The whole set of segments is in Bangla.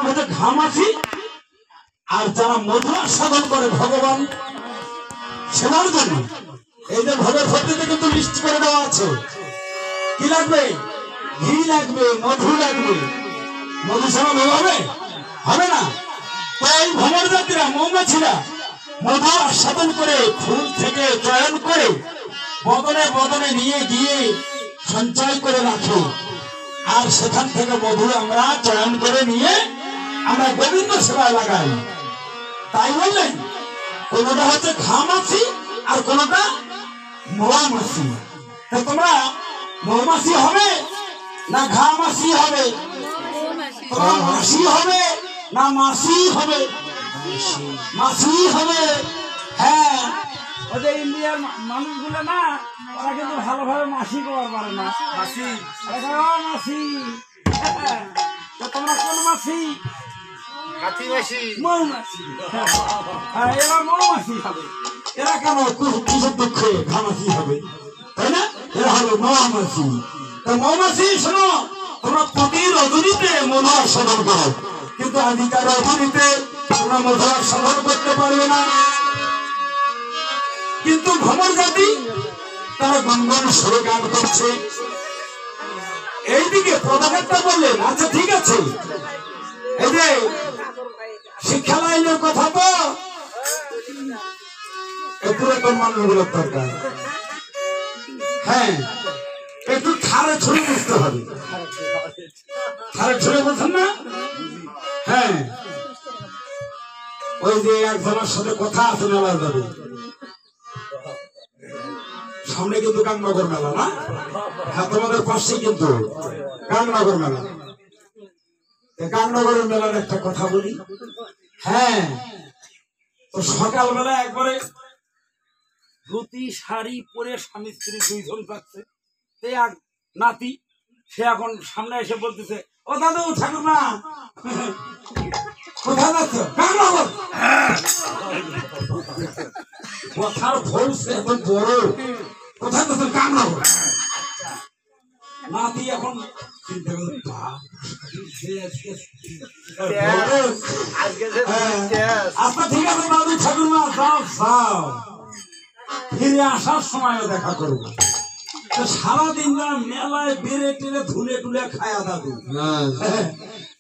হচ্ছে ঘামাছি, আর যারা মধু আস্বাদন করে ভগবান সেবার জন্য এই যে ভোগের ভর্তিতে কিন্তু লিস্ট করে দেওয়া আছে। কি লাগবে? ঘি লাগবে, মধু লাগবে। মধু ছাড়া ভোগ হবে? হবে না। তাই ভ্রমণ যাত্রীরা, মৌমাছিরা মধু আস্বাদন করে ফুল থেকে চয়ন করে বদনে বদনে নিয়ে গিয়ে সঞ্চয় করে রাখে, আর সেখান থেকে মধু আমরা চয়ন করে নিয়ে আমরা গোবিন্দ সেবায় লাগাই। তাই বললেন কোনটা হচ্ছে ঘামাছি আর কোনটা মৌমাছি। তো তোমরা মৌমাছি হবে না ঘামাছি হবে? তোমরা মাসি হবে না মাসি হবে? মাসি হবে। হ্যাঁ, ওদের ইন্ডিয়ার মানুষগুলো না, ওরা কিন্তু ভালোভাবে মাসি করতে পারে না। মাসি মাসি। তো তোমরা কোন মাসি? মৌমাছি। এরা মৌমাছি হবে। এরা কেন কিসের দুঃখে ঘামাছি হবে, তাই না? এরা হলো মৌমাছি। তো মৌমাছি শোনো, তোমরা প্রতি রজনীতে মধু আস্বাদন করো, কিন্তু আদিকার রজনীতে তোমরা মধু আস্বাদন করতে পারবে না। কিন্তু ভ্রমর জাতি তারা গঙ্গন সুরে গান করছে। এইদিকে প্রধানটা বললেন, আচ্ছা ঠিক আছে, এই যে শিক্ষা লাইনের কথা তো পুরাতন মানুষগুলোর দরকার। হ্যাঁ, একটু থারে ছড়ে বুঝতে হবে। থারে ছড়ে বুঝছেন না? হ্যাঁ, ওই যে একজনের সাথে কথা আছে, মেলা যাবে সামনে, কিন্তু গাংনগর মেলা না? হ্যাঁ, তোমাদের পাশেই কিন্তু গাংনগর মেলা। গাংনগরের মেলার একটা কথা বলি। হ্যাঁ, তো সকালবেলা একবারে ধুতি শাড়ি পরে স্বামী স্ত্রী দুইজন যাচ্ছে। এক নাতি সে এখন সামনে এসে বলতেছে, ও দাদু ঠাকুরমা কোথায় যাচ্ছ? গাংনগর। কথার ভরসে এখন বড়, কোথায় যাচ্ছ? গাংনগর। নাতি এখন চিন্তা করল, আচ্ছা ঠিক আছে দাদু ঠাকুরমা, যাও যাও, ফিরে আসার সময়ও দেখা করবো। সারাদিন মেলায় বেড়ে টেরে ধুলে টুলে খায়া দাদু।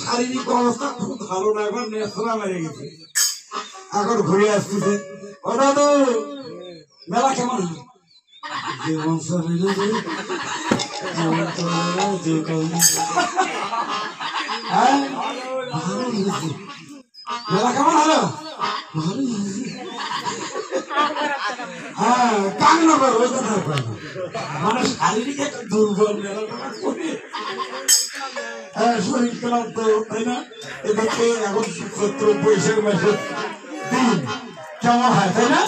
শারীরিক অবস্থা খুব ভালো না, এখন নেশা মেরে গেছে, এখন ঘুরে আসতেছে। ও দাদু মেলা কেমন হলো? মেলা কেমন হলো? হ্যাঁ, গাংনগর ওই কথা মানে শারীরিক একটা দুর্বল মেলা করে। হ্যাঁ, শরীর ক্লান্ত, তাই না? এদেরকে এখন চৈত্র বৈশাখ মাসের দিন কেমন হয়, তাই না?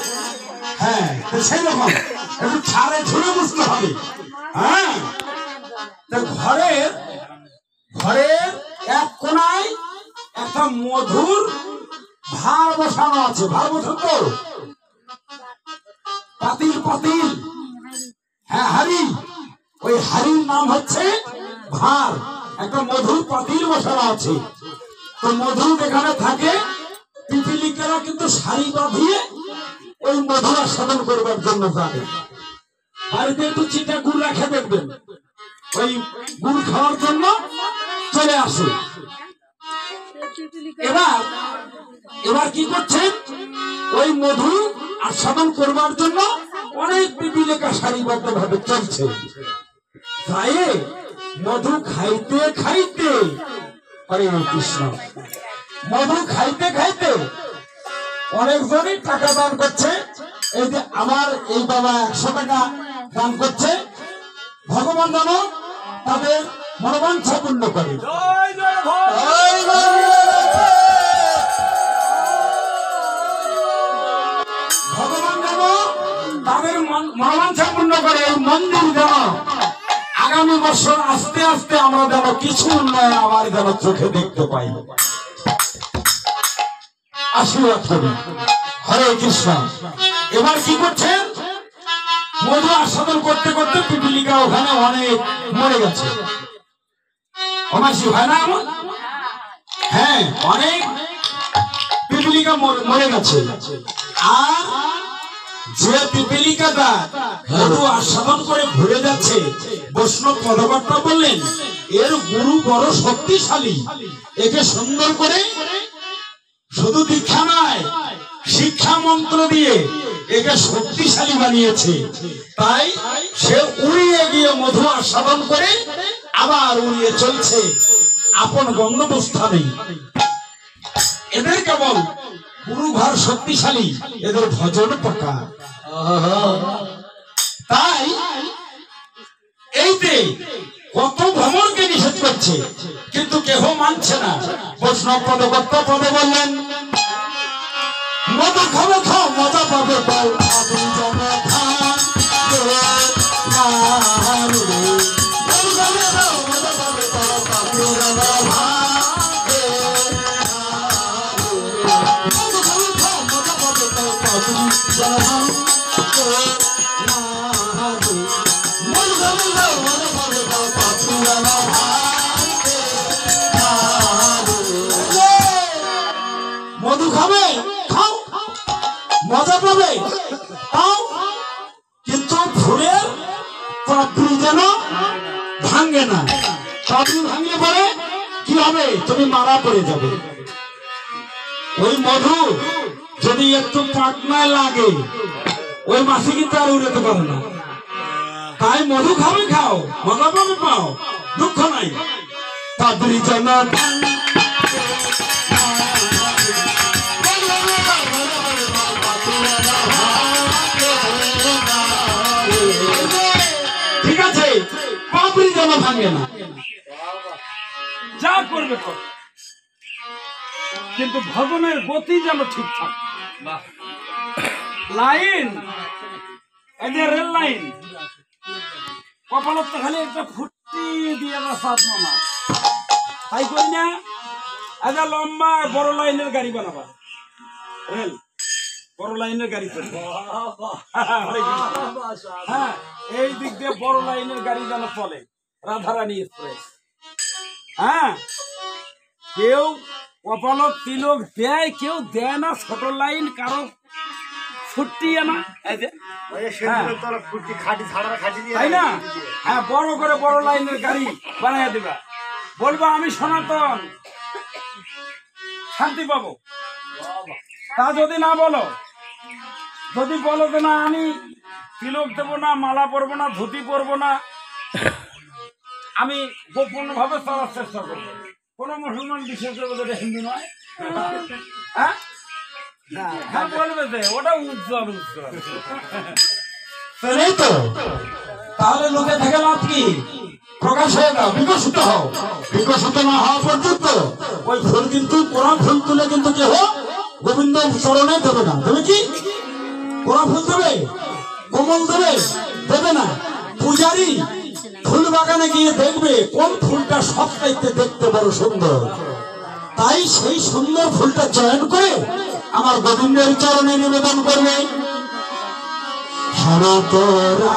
হ্যাঁ, তো সেই রকম একটু ছাড়ে ছুড়ে বুঝতে হবে। হ্যাঁ, ঘরের ঘরের এক কোনায় একটা মধুর ভার বসানো আছে। ভার বসান তো, পাতিল পাতিল। হ্যাঁ, হাড়ি। ওই হাড়ির নাম হচ্ছে ভার। একটা মধুর পাতিল বসানো আছে। তো মধু যেখানে থাকে, পিপিলিকেরা কিন্তু শাড়ি বাঁধিয়ে ওই মধু আস্বাদন করবার জন্য যাবে। বাড়িতে একটু চিটা গুড় রাখে দেখবেন, ওই গুড় খাওয়ার জন্য চলে আসে। এবার এবার কি করছেন, ওই মধু আস্বাদন করবার জন্য অনেক পিপিলিকা সারিবদ্ধ ভাবে চলছে। তাই মধু খাইতে খাইতে, হরে কৃষ্ণ, মধু খাইতে খাইতে অনেকজনই টাকা দান করছে। এই যে আমার এই বাবা 100 টাকা দান করছে। ভগবান যেন তাদের মনোবাঞ্ছা পূর্ণ করে। ভগবান যেন তাদের মনোবাঞ্ছা পূর্ণ করে। এই মন্দির যেন আগামী বছর আস্তে আস্তে আমরা যেন কিছু উন্নয়ন আবার যেন চোখে দেখতে পাই। আশীর্বাদ করি। হরে কৃষ্ণ। এবার কি করছেন, মধু আস্বাদন করতে করতে পিপিলিকা ওখানে অনেক মরে গেছে। অমাসি হয় না এমন? হ্যাঁ অনেক পিপিলিকা মরে গেছে, আর যে পিপিলিকাটা মধু আস্বাদন করে ঘুরে যাচ্ছে, বৈষ্ণব পদকর্তা বললেন এর গুরু বড় শক্তিশালী, একে সুন্দর করে শুধু দীক্ষা নয় শিক্ষা মন্ত্র দিয়ে একে শক্তিশালী বানিয়েছে। তাই সে উড়িয়ে গিয়ে মধু আস্বাদন করে আবার উড়িয়ে চলছে আপন গন্তব্যস্থানে। এদের কেবল গুরু ঘর শক্তিশালী, এদের ভজন পাকা। তাই এইতে কত ভ্রমণকে নিষেধ করছে, কিন্তু কেহ মানছে না। বৈষ্ণব পদকর্তা পদে বললেন মজা খাবে খাও, মজা পাবে পাও, মধু খাবে খাও, মজা পাবে পাও, কিন্তু ফুলের পাপড়ি যেন ভাঙে না। পাপড়ি ভাঙলে পরে কি হবে, তুমি মারা পড়ে যাবে। ওই মধু যদি একটু পাটনায় লাগে ওই মাসি কিন্তু আর উড়াতে পারে না। তাই মধু খাবে খাও, মজা পাবে পাও, দুঃখ নাই। পাপড়ি যেন ঠিক আছে, পাপড়ি যেন ভাঙে না, যা করবে কর, কিন্তু ভজনের গতি যেন ঠিকঠাক। লাইন এই যে রেল লাইন, কপালত তো খালি একটা ফুটি দিয়ে সাত মামা, তাই করি না? আচ্ছা লম্বা বড় লাইনের গাড়ি বানাবা, রেল বড় লাইনের গাড়ি চলবে। হ্যাঁ, এই দিক দিয়ে বড় লাইনের গাড়ি যেন চলে, রাধারানী এক্সপ্রেস। হ্যাঁ, কেউ কপালত তিলক দেয়, কেউ দেয় না। ছোট লাইন কারো ফুটি না, তাই না? হ্যাঁ, বড় করে বড় লাইনের গাড়ি বানাইয়া দিবা, বলবো আমি সনাতন, শান্তি পাবো। তা যদি না বলো, যদি বলো যে না আমি তিলক দেবো না, মালা পরবো না, ধুতি পরবো না, আমি গোপন ভাবে চলার চেষ্টা করবো, কোন মুসলমান বিশেষ করে হিন্দু নয়, হ্যাঁ হ্যাঁ বলবে যে ওটা উজ্জ্বল উজ্জ্বল। তো তাহলে লোকে থেকে লাভ কি? প্রকাশ হয়ে যাও, বিকশিত হও। বিকশিত না হওয়া পর্যন্ত ওই ফুল কিন্তু কোরআন ফুল তুলে কিন্তু কেহ গোবিন্দ চরণে দেবে না। দেবে কি? কোরআন ফুল দেবে, কমল দেবে, দেবে না। পূজারি ফুল বাগানে গিয়ে দেখবে কোন ফুলটা সবচাইতে দেখতে বড় সুন্দর, তাই সেই সুন্দর ফুলটা চয়ন করে আমার গোবিন্দের চরণে নিবেদন করবে। হরে তোরা